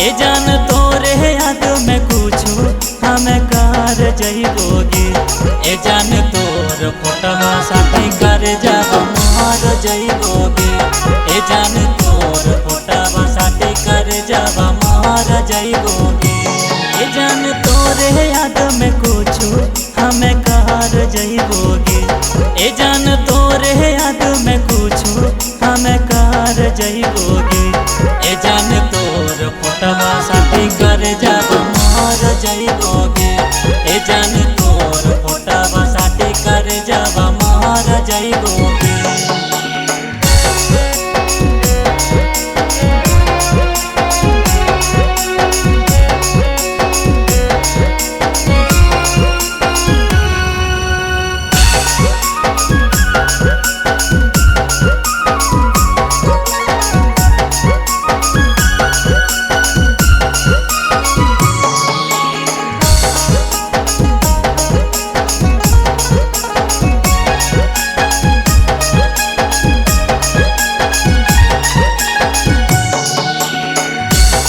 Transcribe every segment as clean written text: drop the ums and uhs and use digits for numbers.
ए जान तोरे याद में कुछ हमें कर जइबोगे। ए जान तोर फोटवा साथी कर जब मार जइबोगे। ए जान तोर फोटवा साथी कर जब मार जइबोगे। ए जान तोरे याद में कुछ हमें कर जइबोगे। ए जान तोरे याद में कुछ हमें कर जइबोगे। ए जान तोर फोटवा साथी कर जब मार जइबोगे। ए जान तोर फोटवा साथी कर जब मार जइबोगे।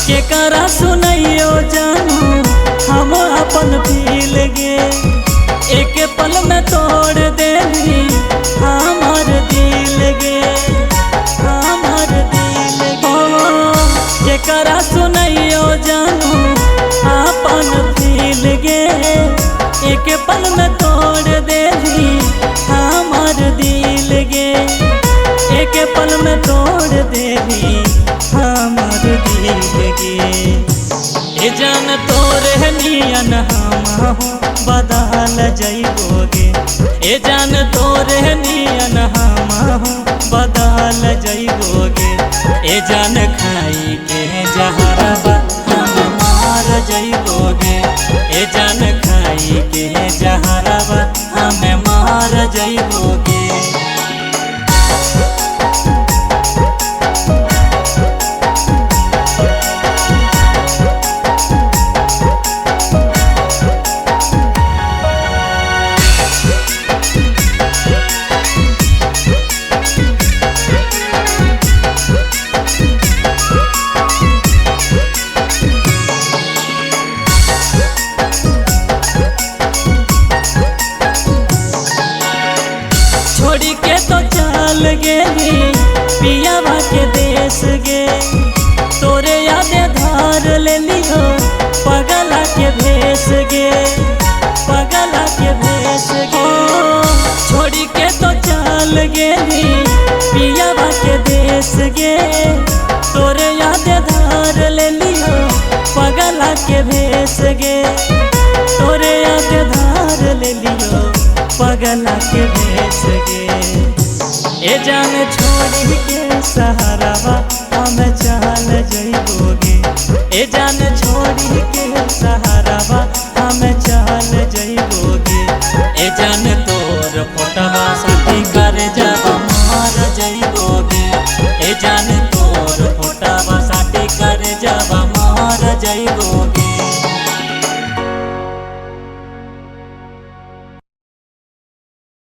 केकरा सुनैयो जानू हम अपन फील गे। एक पल में तोड़ देली हमार दिल गे। हमार दिल गे केकरा सुनैयो जानू अपन फील गे। एक पल में तोड़ देली हमार दिल गे। एक पल में तोड़ देली हमार दिल गे। ए जान तोरे नियन हम बदल जइबोगे। ए जान तोरे नियन हम बदल जइबोगे। ए जान खाई के जहरवा हम मार जइबोगे। ए जान खाई के जहरवा हम मार जइबोगे। छोड़ी के तो चल गेली पियावा के देश गे। तोरे यादे धार ले लियो पगला के भेस गे। पगला के भेस गे छोड़ी के तो चल गेली पियावा के देश गे। तोरे यादे धार ले लियो पगला के भेस गे। तोरे यादे धार ले लियो पगला के भेस गे। ए जान छोड़ी के सहारावा हम चल जइबोगे। ए जान छोड़ी के सहारावा हम चल जइबोगे। ए जान तोर फोटवा साथी कर जब मार जइबोगे। ए जान तोर फोटवा साथी कर जब मार जइबोगे।